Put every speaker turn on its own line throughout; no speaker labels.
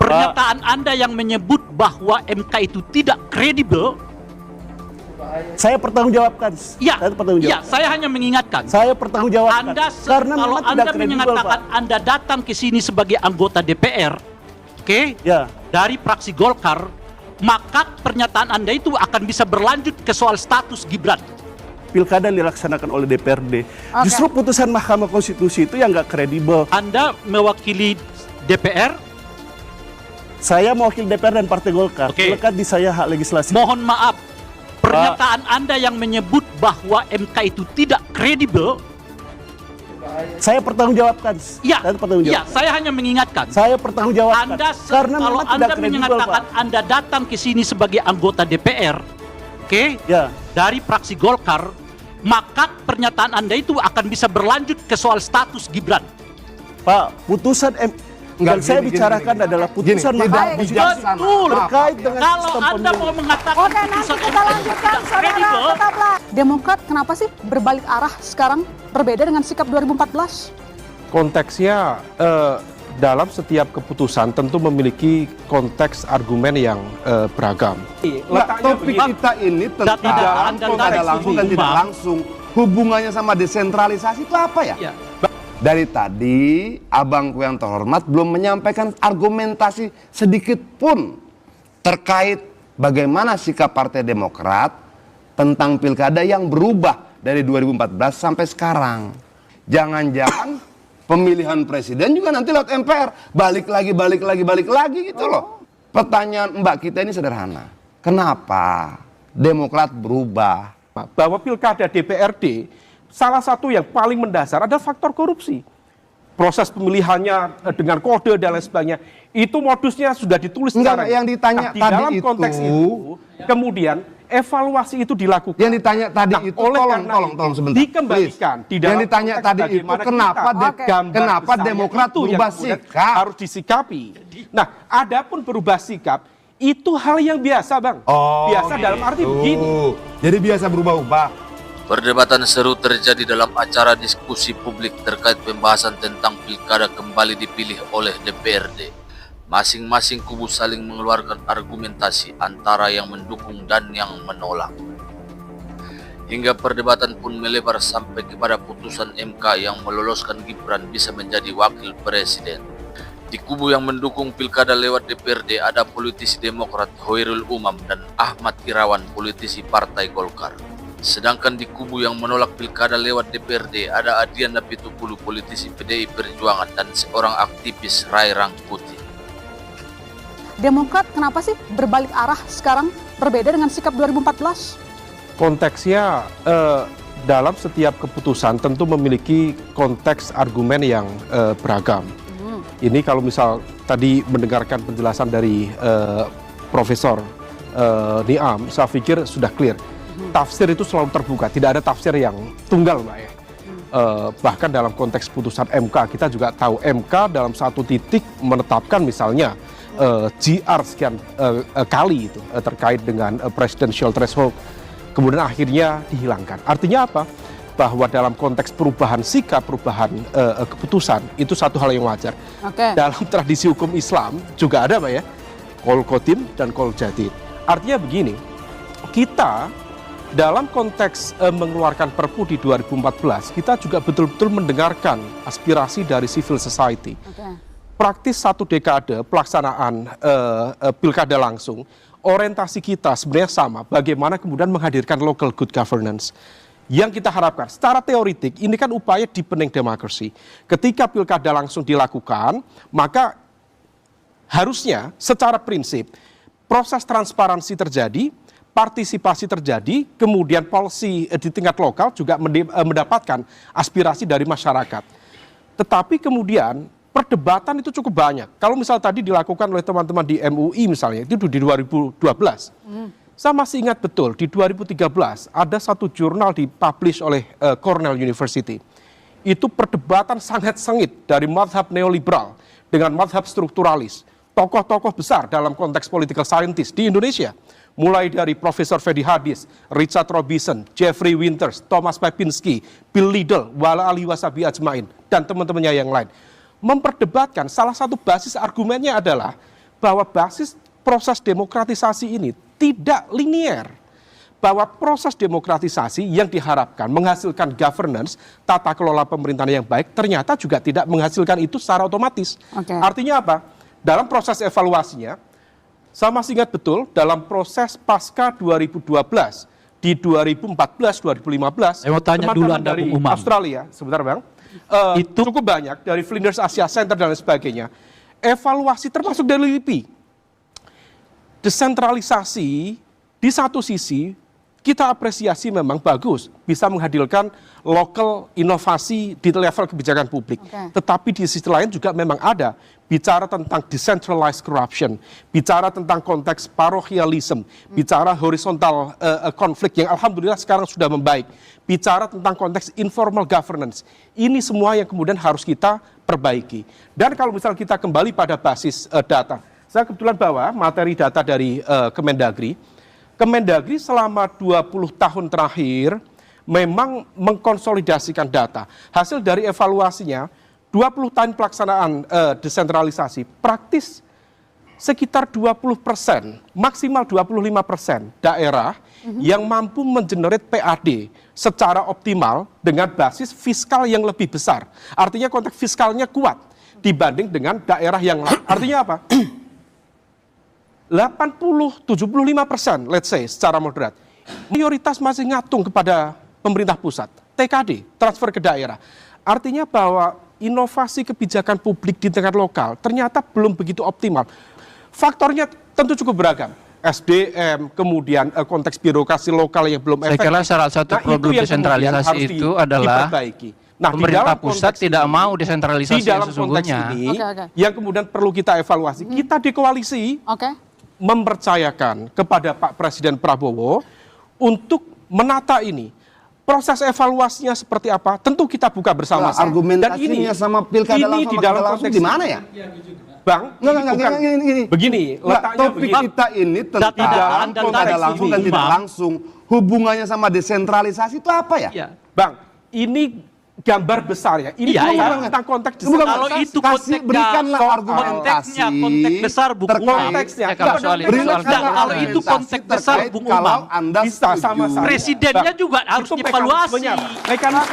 Pernyataan Anda yang menyebut bahwa MK itu tidak kredibel.
Saya pertanggungjawabkan.
Ya,
saya pertanggungjawabkan.
ya, saya hanya mengingatkan.
Saya pertanggungjawabkan.
Kalau Anda menyatakan Anda datang ke sini sebagai anggota DPR, oke?
Ya.
Dari fraksi Golkar, maka pernyataan Anda itu akan bisa berlanjut ke soal status Gibran.
Pilkada dilaksanakan oleh DPRD. Justru putusan Mahkamah Konstitusi itu yang nggak kredibel.
Anda mewakili DPR.
Saya mewakili DPR dan Partai Golkar. Melekat di saya hak legislasi.
Mohon maaf, pernyataan Anda yang menyebut bahwa MK itu tidak kredibel.
Saya pertanggungjawabkan.
Ya, ya, saya hanya mengingatkan.
Saya pertanggungjawabkan.
Kalau Anda menyatakan Anda datang ke sini sebagai anggota DPR, oke?
Ya.
Dari fraksi Golkar, maka pernyataan Anda itu akan bisa berlanjut ke soal status Gibran.
Pak, putusan yang saya bicarakan adalah putusan Mahkamah Konstitusi terkait dengan
kalau Anda mau mengatakan
oke, nanti kita lanjutkan, saudara, tetaplah. Demokrat kenapa sih berbalik arah sekarang berbeda dengan sikap 2014?
Konteksnya dalam setiap keputusan tentu memiliki konteks argumen yang beragam.
Topik kita ini tentang pilkada langsung dan tidak langsung. Hubungannya sama desentralisasi itu apa ya? Dari tadi abangku yang terhormat belum menyampaikan argumentasi sedikit pun terkait bagaimana sikap Partai Demokrat tentang pilkada yang berubah dari 2014 sampai sekarang. Jangan-jangan pemilihan presiden juga nanti lewat MPR. Balik lagi gitu loh. Pertanyaan Mbak kita ini sederhana. Kenapa Demokrat berubah?
Bahwa pilkada DPRD salah satu yang paling mendasar adalah faktor korupsi. Proses pemilihannya dengan kode dan lain sebagainya, itu modusnya sudah ditulis secara
yang ditanya
di
tadi
dalam konteks itu, kemudian evaluasi itu dilakukan.
Yang ditanya tadi itu, tolong sebentar.
Dikembalikan di dalam
yang ditanya tadi itu, kenapa Demokrat berubah sikap?
Harus disikapi. Nah, adapun berubah sikap, itu hal yang biasa, Bang. Biasa dalam arti begini.
Jadi biasa berubah-ubah.
Perdebatan seru terjadi dalam acara diskusi publik terkait pembahasan tentang pilkada kembali dipilih oleh DPRD. Masing-masing kubu saling mengeluarkan argumentasi antara yang mendukung dan yang menolak. Hingga perdebatan pun melebar sampai kepada putusan MK yang meloloskan Gibran bisa menjadi wakil presiden. Di kubu yang mendukung pilkada lewat DPRD ada politisi Demokrat Hoirul Umam dan Ahmad Irawan, politisi Partai Golkar. Sedangkan di kubu yang menolak pilkada lewat DPRD ada Adian Napitupulu, politisi PDI Perjuangan, dan seorang aktivis Rai Rangkuti.
Demokrat kenapa sih berbalik arah sekarang berbeda dengan sikap 2014?
Konteksnya dalam setiap keputusan tentu memiliki konteks argumen yang beragam. Ini kalau misal tadi mendengarkan penjelasan dari Profesor Niam, saya pikir sudah clear. Tafsir itu selalu terbuka, tidak ada tafsir yang tunggal, Mbak ya. Bahkan dalam konteks putusan MK, kita juga tahu MK dalam satu titik menetapkan misalnya GR sekian kali itu terkait dengan presidential threshold, kemudian akhirnya dihilangkan. Artinya apa? Bahwa dalam konteks perubahan sikap, perubahan keputusan, itu satu hal yang wajar. Dalam tradisi hukum Islam juga ada, Mbak ya, qaul qadim dan qaul jadid. Artinya begini, kita dalam konteks mengeluarkan Perpu di 2014, kita juga betul-betul mendengarkan aspirasi dari civil society. Praktis satu dekade pelaksanaan pilkada langsung, orientasi kita sebenarnya sama, bagaimana kemudian menghadirkan local good governance. Yang kita harapkan, secara teoritik, ini kan upaya deepening democracy. Ketika pilkada langsung dilakukan, maka harusnya secara prinsip, proses transparansi terjadi, partisipasi terjadi, kemudian policy di tingkat lokal juga mendapatkan aspirasi dari masyarakat. Tetapi kemudian perdebatan itu cukup banyak. Kalau misal tadi dilakukan oleh teman-teman di MUI misalnya, itu di 2012. Saya masih ingat betul, di 2013 ada satu jurnal dipublish oleh Cornell University. Itu perdebatan sangat sengit dari mazhab neoliberal dengan mazhab strukturalis. Tokoh-tokoh besar dalam konteks political scientist di Indonesia. Mulai dari Profesor Fedi Hadis, Richard Robinson, Jeffrey Winters, Thomas Papinski, Bill Liddell, Wala Ali Wasabi Ajmain, dan teman-temannya yang lain. Memperdebatkan salah satu basis argumennya adalah bahwa basis proses demokratisasi ini tidak linier. Bahwa proses demokratisasi yang diharapkan menghasilkan governance, tata kelola pemerintahan yang baik, ternyata juga tidak menghasilkan itu secara otomatis. Artinya apa? Dalam proses evaluasinya, saya masih ingat betul dalam proses pasca 2012, di 2014-2015,
saya mau tanya dulu Anda,
dari
Bung Umam.
Australia, sebentar Bang, itu cukup banyak, dari Flinders Asia Center dan lain sebagainya, evaluasi termasuk dari LIPI. Desentralisasi di satu sisi kita apresiasi memang bagus, bisa menghadirkan lokal inovasi di level kebijakan publik. Tetapi di sisi lain juga memang ada bicara tentang decentralized corruption, bicara tentang konteks parochialism, bicara horizontal konflik yang alhamdulillah sekarang sudah membaik, bicara tentang konteks informal governance. Ini semua yang kemudian harus kita perbaiki. Dan kalau misalnya kita kembali pada basis data, saya kebetulan bawa materi data dari Kemendagri. Kemendagri selama 20 tahun terakhir memang mengkonsolidasikan data. Hasil dari evaluasinya, 20 tahun pelaksanaan desentralisasi, praktis sekitar 20%, maksimal 25% daerah yang mampu mengenerate PAD secara optimal dengan basis fiskal yang lebih besar. Artinya konteks fiskalnya kuat dibanding dengan daerah yang lain. Artinya apa? 80-75%, let's say, secara moderat. Mayoritas masih ngatung kepada pemerintah pusat, TKD, transfer ke daerah. Artinya bahwa inovasi kebijakan publik di tingkat lokal ternyata belum begitu optimal. Faktornya tentu cukup beragam. SDM, kemudian konteks birokrasi lokal yang belum efektif.
Saya kira salah satu problem desentralisasi itu adalah
Nah,
pemerintah pusat tidak mau desentralisasi
di dalam konteks
sesungguhnya.
ini, yang kemudian perlu kita evaluasi, kita di koalisi mempercayakan kepada Pak Presiden Prabowo untuk menata ini. Proses evaluasinya seperti apa? Tentu kita buka bersama-sama.
Argumentasinya sama pilkada langsung
di dalam konteks
di mana ya?
Bang, begini, letaknya
topik kita ini tentang pilkada langsung dan tidak langsung. Hubungannya sama desentralisasi itu apa ya?
Bang, ini gambar besar ya. Ini tentang konteks
kalau itu
berikanlah argumentasi
konteks besar Bung Umam. Kalau itu konteks besar Bung Umam,
bisa sama-sama.
Presidennya juga harus dievaluasi.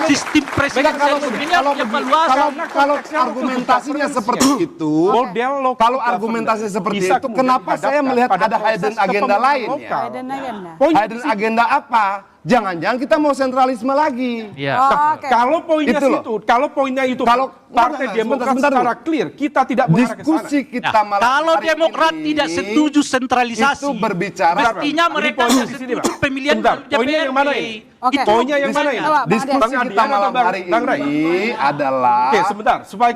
Sistem presidensialisme ini harus dievaluasi.
Kalau argumentasinya seperti itu, kalau argumentasi seperti itu, kenapa saya melihat ada hidden agenda lain? Hidden agenda apa? Jangan-jangan kita mau sentralisme lagi.
Kalau poinnya itu, kalau Partai Demokrat secara clear, kita tidak mengarah ke sana.
Diskusi kita malam
kalau
hari
Demokrat
ini,
tidak setuju sentralisasi,
itu berbicara.
mestinya mereka tidak setuju pemilihan
poinnya yang mana ini? Poinnya yang mana ini?
Diskusi kita malam hari ini adalah
sebentar, supaya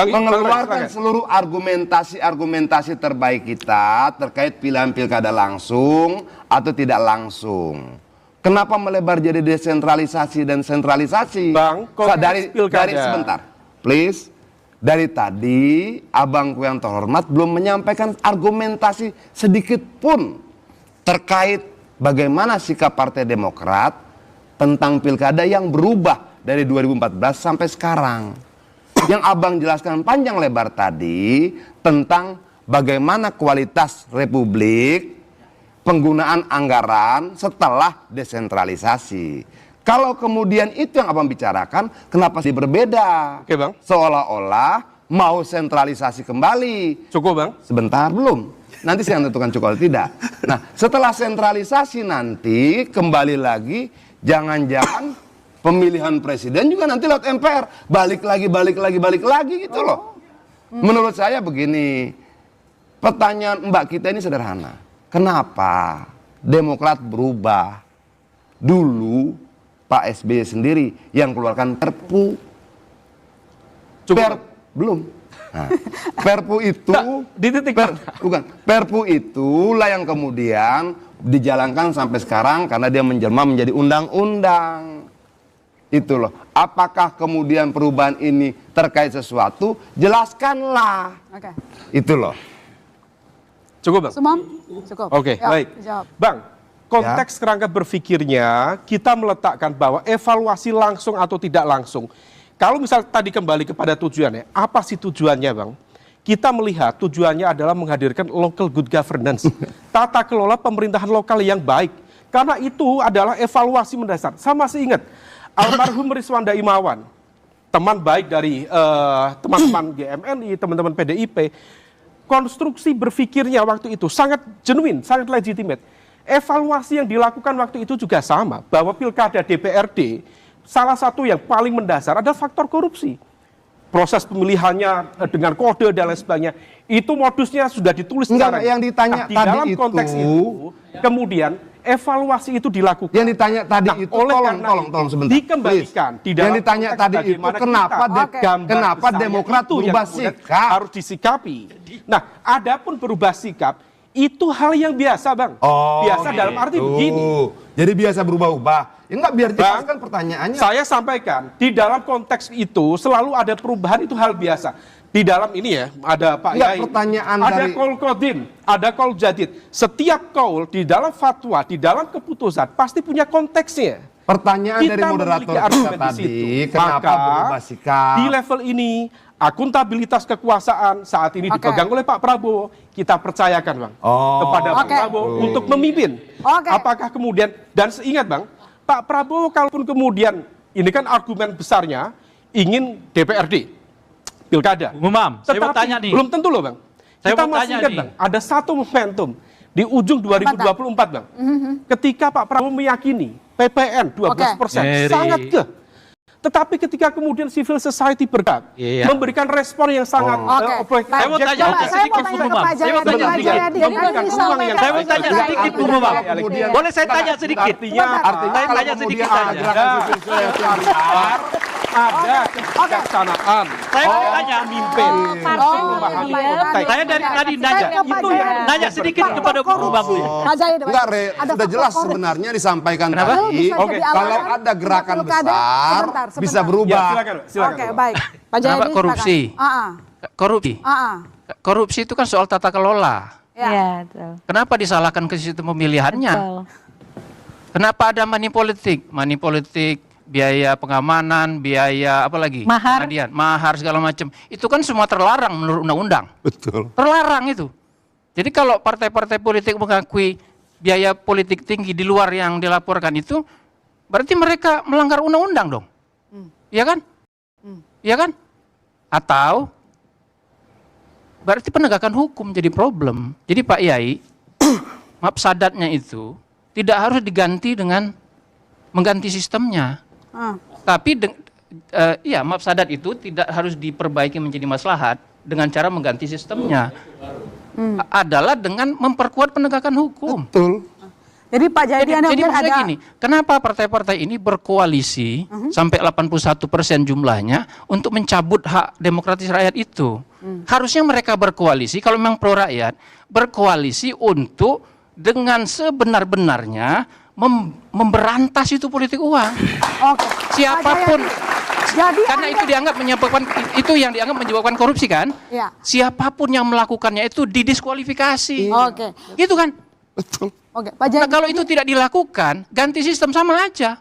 mengeluarkan seluruh argumentasi terbaik kita terkait pilihan pilkada langsung atau tidak langsung. Kenapa melebar jadi desentralisasi dan sentralisasi?
Bang,
dari sebentar, please. Dari tadi abangku yang terhormat belum menyampaikan argumentasi sedikit pun terkait bagaimana sikap Partai Demokrat tentang pilkada yang berubah dari 2014 sampai sekarang. Yang abang jelaskan panjang lebar tadi tentang bagaimana kualitas republik, penggunaan anggaran setelah desentralisasi. Kalau kemudian itu yang abang bicarakan, kenapa sih berbeda?
Oke, Bang.
Seolah-olah mau sentralisasi kembali.
Cukup, Bang?
Sebentar, belum. Nanti saya tentukan cukup atau tidak. Nah, setelah sentralisasi nanti kembali lagi, jangan-jangan pemilihan presiden juga nanti lewat MPR. Balik lagi gitu loh. Menurut saya begini, pertanyaan Mbak kita ini sederhana. Kenapa Demokrat berubah? Dulu Pak SBY sendiri yang keluarkan Perpu. Belum. Nah, Perpu itu Perpu itulah yang kemudian dijalankan sampai sekarang karena dia menjelma menjadi undang-undang. Itu loh. Apakah kemudian perubahan ini terkait sesuatu? Jelaskanlah. Itu loh.
Cukup, Bang?
Cukup.
Oke, baik. Bang, konteks kerangka berpikirnya kita meletakkan bahwa evaluasi langsung atau tidak langsung. Kalau misal tadi kembali kepada tujuannya, apa sih tujuannya, Bang? kita melihat tujuannya adalah menghadirkan local good governance, tata kelola pemerintahan lokal yang baik. Karena itu adalah evaluasi mendasar. Saya masih ingat almarhum Rizwanda Imawan, teman baik dari teman-teman GMNI, teman-teman PDIP, konstruksi berpikirnya waktu itu sangat genuine, sangat legitimate. Evaluasi yang dilakukan waktu itu juga sama, bahwa pilkada DPRD, salah satu yang paling mendasar adalah faktor korupsi. Proses pemilihannya dengan kode dan lain sebagainya, itu modusnya sudah ditulis.
Enggak, yang ditanya
di
tadi
dalam konteks itu, kemudian evaluasi itu dilakukan.
Yang ditanya tadi itu, tolong sebentar.
Dikembalikan di dalam
yang ditanya
konteks
tadi itu, kenapa Demokrat berubah sikap?
Harus disikapi. Nah, adapun berubah sikap, itu hal yang biasa, Bang. Biasa dalam arti begini.
Jadi biasa berubah-ubah. Ya enggak, biar jelaskan pertanyaannya.
Saya sampaikan, di dalam konteks itu selalu ada perubahan, itu hal biasa. Di dalam ini ya, ada Pak
Enggak,
Yai,
pertanyaan
ada
dari-
qaul qadim, ada qaul jadid. Setiap qaul di dalam fatwa, di dalam keputusan pasti punya konteksnya.
Pertanyaan dari moderator
memiliki
kita
argumen di
tadi,
situ.
kenapa
Maka,
berubah sikap?
di level ini, akuntabilitas kekuasaan saat ini dipegang oleh Pak Prabowo, kita percayakan, Bang, kepada Pak Prabowo untuk memimpin. Apakah kemudian, dan seingat, Bang, Pak Prabowo kalaupun kemudian, ini kan argumen besarnya, ingin DPRD, pilkada.
Umam, saya mau
Tetapi
tanya nih.
belum tentu loh, Bang.
Saya
Kita
mau
masih
tanya
ingat,
nih.
Bang, ada satu momentum di ujung 2024, Bang. Ketika Pak Prabowo meyakini PPN 12%, sangat ke. Tetapi ketika kemudian civil society bergerak, memberikan respon yang sangat objektif.
Saya mau tanya sedikit, Umam. Saya mau tanya sedikit. Saya mau tanya sedikit, Umam. Boleh saya tanya sedikit?
Artinya
Saya tanya sedikit saja.
ada kebijaksanaan.
Saya mau tanya,
Mimpin.
saya dari tadi nanya, itu yang nanya sedikit kepada Umam.
Enggak, sudah jelas sebenarnya disampaikan tadi. Kalau ada gerakan besar, bisa berubah.
Ya, silakan.
Oke, baik. Pak Jayadi,
Kenapa korupsi?
silakan.
Korupsi. Korupsi itu kan soal tata kelola.
Iya, betul.
Kenapa disalahkan ke sistem pemilihannya?
Betul.
Kenapa ada money politik? Money politik, biaya pengamanan, biaya apa lagi?
Mahar.
Hadiah, mahar segala macam. Itu kan semua terlarang menurut undang-undang.
Betul.
Terlarang itu. Jadi kalau partai-partai politik mengakui biaya politik tinggi di luar yang dilaporkan itu, berarti mereka melanggar undang-undang dong. Iya kan? Iya kan? Atau berarti penegakan hukum jadi problem. Jadi Pak Yai, mafsadatnya itu tidak harus diganti dengan mengganti sistemnya. Tapi ya mafsadat itu tidak harus diperbaiki menjadi maslahat dengan cara mengganti sistemnya. Adalah dengan memperkuat penegakan hukum.
Betul.
Jadi Pak Jayadi, Anda
Jadi
melihat
maksudnya
ada
gini, kenapa partai-partai ini berkoalisi sampai 81% jumlahnya untuk mencabut hak demokratis rakyat itu? Harusnya mereka berkoalisi, kalau memang pro rakyat, berkoalisi untuk dengan sebenar-benarnya memberantas itu politik uang. Siapapun,
Jadi
karena itu dianggap menyebabkan korupsi kan?
Ya.
Siapapun yang melakukannya itu didiskualifikasi.
Oke.
Gitu kan?
Betul.
Oke, Pak
Nah
Jayadi.
kalau itu tidak dilakukan, ganti sistem sama aja.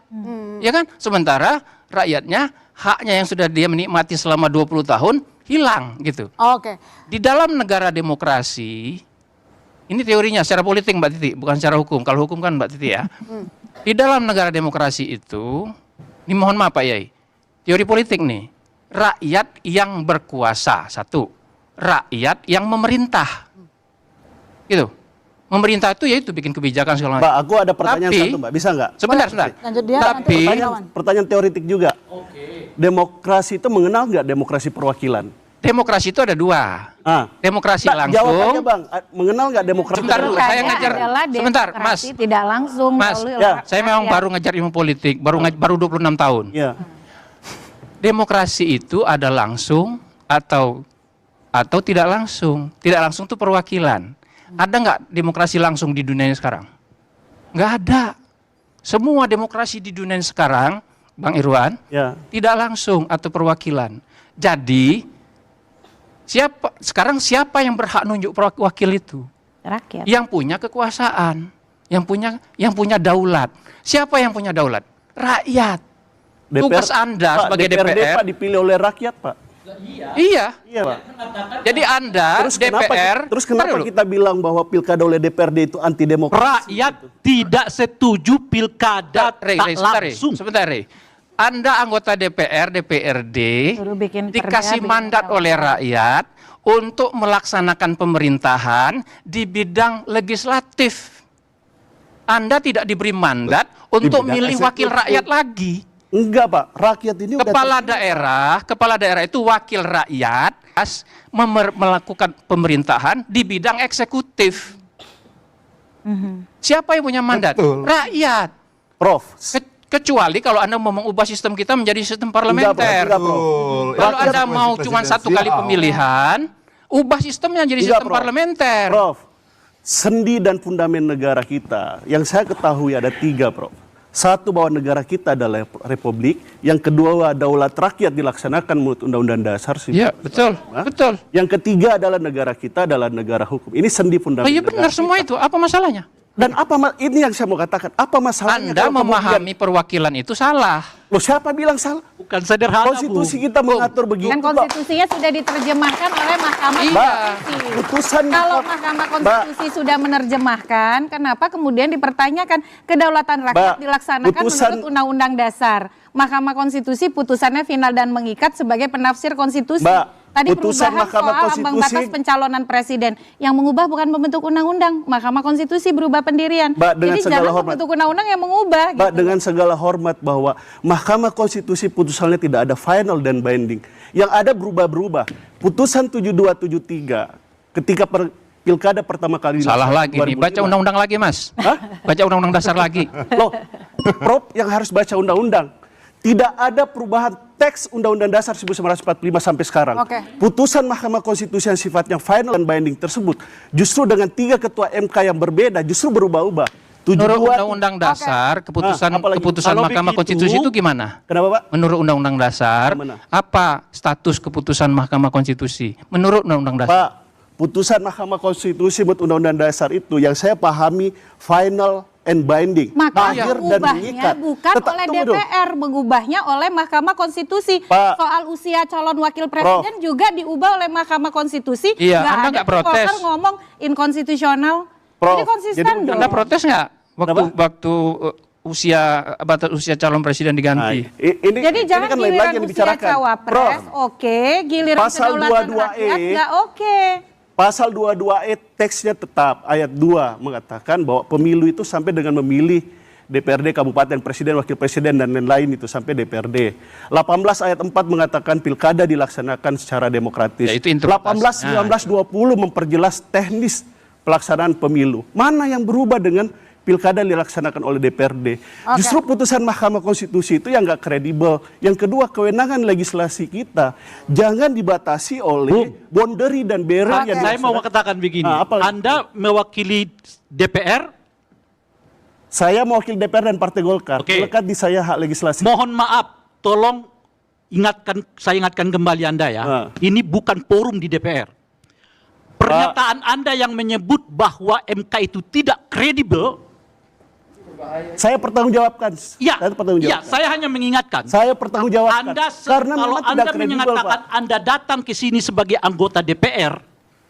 Ya kan? Sementara rakyatnya, haknya yang sudah dia menikmati selama 20 tahun, hilang gitu.
Oke.
Di dalam negara demokrasi, ini teorinya secara politik Mbak Titi, bukan secara hukum. Kalau hukum kan Mbak Titi ya. Di dalam negara demokrasi itu, ini mohon maaf Pak Yai, teori politik nih, rakyat yang berkuasa, satu. Rakyat yang memerintah. Gitu. Memerintah itu yaitu bikin kebijakan segala macam.
Mbak, aku ada pertanyaan
Tapi-
satu, Mbak. Bisa nggak?
Sebentar.
Lanjut dia,
Tapi
nanti
Pertanyaan teoritik juga. Demokrasi itu mengenal nggak demokrasi perwakilan?
demokrasi itu ada dua. Demokrasi
Mbak, jawabannya,
langsung.
Bang. Mengenal nggak demokrasi
Sebentar dulu,
perwakilan?
saya ngajar.
Adalah
Sebentar, Mas.
demokrasi tidak langsung
Mas,
melalui
ya.
Saya memang baru ngajar ilmu politik, baru 26 tahun.
Ya.
Demokrasi itu ada langsung atau tidak langsung. Tidak langsung itu perwakilan. Ada nggak demokrasi langsung di dunia ini sekarang? Nggak ada. Semua demokrasi di dunia ini sekarang, Bang Irwan,
Ya.
tidak langsung atau perwakilan. Jadi siapa yang berhak nunjuk wakil itu?
rakyat.
Yang punya kekuasaan, yang punya daulat. Siapa yang punya daulat? Rakyat. Tugas Anda
Pak,
sebagai
DPRD
DPR.
Pak dipilih oleh rakyat, Pak.
Iya.
Iya, Pak.
Jadi Anda DPR,
Kenapa kita bilang bahwa pilkada oleh DPRD itu anti demokrasi?
Rakyat tidak setuju pilkada langsung.
Sebentar, Rey. Anda anggota DPR, DPRD
Suruh bikin
dikasih
perda, bikin
mandat
undang-undang.
oleh rakyat untuk melaksanakan pemerintahan di bidang legislatif. Anda tidak diberi mandat untuk
bidang
milih wakil
eksekutif.
rakyat lagi.
Enggak, Pak. Rakyat ini udah
Kepala daerah itu wakil rakyat melakukan pemerintahan di bidang eksekutif. Siapa yang punya mandat?
Betul.
Rakyat.
Prof.
Kecuali kalau Anda mau mengubah sistem kita menjadi sistem
Enggak,
parlementer.
Betul.
Kalau
Rakyat
Anda mau
masih
cuma satu kali
presidensial.
pemilihan, ubah sistemnya jadi
Enggak,
sistem
Prof.
parlementer.
Prof, sendi dan fundament negara kita yang saya ketahui ada 3, Prof. Satu, bahwa negara kita adalah republik. Yang kedua, daulat rakyat dilaksanakan menurut Undang-Undang Dasar.
Iya, betul, betul.
Yang ketiga adalah negara kita adalah negara hukum. Ini sendi fundament.
Oh iya
negara
benar semua
kita.
itu. Apa masalahnya?
Dan ini yang saya mau katakan. Apa masalahnya?
Anda
kalau kemudian-
memahami perwakilan itu salah.
Loh, siapa bilang salah?
Bukan sederhana,
Konstitusi kita mengatur begitu.
Dan konstitusinya sudah diterjemahkan oleh Mahkamah
Iya.
Konstitusi.
Putusan
Kalau Mahkamah Konstitusi sudah menerjemahkan, kenapa kemudian dipertanyakan kedaulatan rakyat
Mbak,
dilaksanakan
putusan-
menurut Undang-Undang Dasar? Mahkamah Konstitusi putusannya final dan mengikat sebagai penafsir konstitusi.
Mbak,
Tadi
putusan
perubahan
Mahkamah
soal ambang batas
Konstitusi-
pencalonan presiden. Yang mengubah bukan pembentuk undang-undang. Mahkamah Konstitusi berubah pendirian.
Mbak, dengan
Jadi
segala
jangan
hormat.
pembentuk undang-undang yang mengubah.
Mbak,
gitu.
dengan segala hormat bahwa Mahkamah Konstitusi putusannya tidak ada final dan binding. Yang ada berubah-berubah. Putusan 7273 ketika pilkada pertama kali
Salah lagi nih.
2005.
Baca undang-undang lagi, Mas.
Hah?
Baca undang-undang dasar lagi.
Loh, Prof yang harus baca undang-undang. Tidak ada perubahan teks Undang-Undang Dasar 1945 sampai sekarang.
Oke.
Putusan Mahkamah Konstitusi yang sifatnya final dan binding tersebut justru dengan 3 ketua MK yang berbeda justru berubah-ubah.
Menurut Undang-Undang Dasar, keputusan
apalagi?
keputusan
Kalau
Mahkamah
begitu-
Konstitusi itu gimana?
Kenapa, Pak?
Menurut Undang-Undang Dasar,
Gimana?
apa status keputusan Mahkamah Konstitusi? Menurut Undang-Undang Dasar.
Pak, putusan Mahkamah Konstitusi menurut Undang-Undang Dasar itu yang saya pahami final and binding.
Maka
Akhir dan
mengubahnya
mengikat.
bukan oleh
Tunggu dulu.
DPR, mengubahnya oleh Mahkamah Konstitusi.
Pak.
Soal usia calon wakil presiden juga diubah oleh Mahkamah Konstitusi.
Iya,
Nggak
Anda
ada
nggak protes.
supporter ngomong inkonstitusional.
Prof,
Jadi konsisten
jadi
dong.
Anda protes nggak
Kenapa?
waktu batas usia calon presiden
Nah,
diganti?
Jadi jangan
kan lain
giliran
lagi yang
usia
dibicarakan.
cawapres,
Prof,
oke. Giliran
Pasal
kedaulatan
22E,
rakyat, nggak oke.
Pasal 22E teksnya tetap ayat 2 mengatakan bahwa pemilu itu sampai dengan memilih DPRD, kabupaten, presiden, wakil presiden, dan lain-lain itu sampai DPRD. 18 ayat 4 mengatakan pilkada dilaksanakan secara demokratis.
Ya, itu interpretasinya.
18, 19, 20 memperjelas teknis pelaksanaan pemilu. Mana yang berubah dengan pilkada dilaksanakan oleh DPRD? Justru putusan Mahkamah Konstitusi itu yang nggak kredibel. Yang kedua, kewenangan legislasi kita jangan dibatasi oleh boundary dan barrier yang
Saya mau
dilaksanakan.
katakan begini,
Nah, apa?
Anda mewakili DPR,
Saya mewakili DPR dan Partai Golkar.
Oke.
Melekat di saya hak legislasi.
mohon maaf, tolong saya ingatkan kembali Anda ya, ini bukan forum di DPR. Pernyataan Anda yang menyebut bahwa MK itu tidak kredibel,
Saya pertanggungjawabkan.
ya,
Saya pertanggungjawabkan.
saya hanya mengingatkan.
Saya pertanggungjawabkan.
Kalau
memang
Anda
tidak kredibel,
menyatakan
Pak.
Anda datang ke sini sebagai anggota DPR,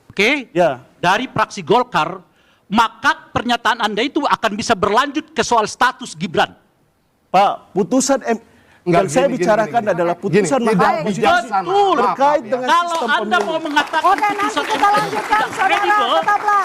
oke,
Ya.
dari fraksi Golkar, maka pernyataan Anda itu akan bisa berlanjut ke soal status Gibran.
Pak, putusan
Enggak,
yang saya
gini,
bicarakan
gini.
adalah
Gini,
putusan
tidak
Mahkamah
bijaksana.
Konstitusi
Betul.
terkait dengan
Kalau
sistem
Anda
pemilu.
mau mengatakan
Oke, nanti
putusan
kita
MK itu
lanjutkan,
tidak
saudara.
kredibel,
Tetaplah.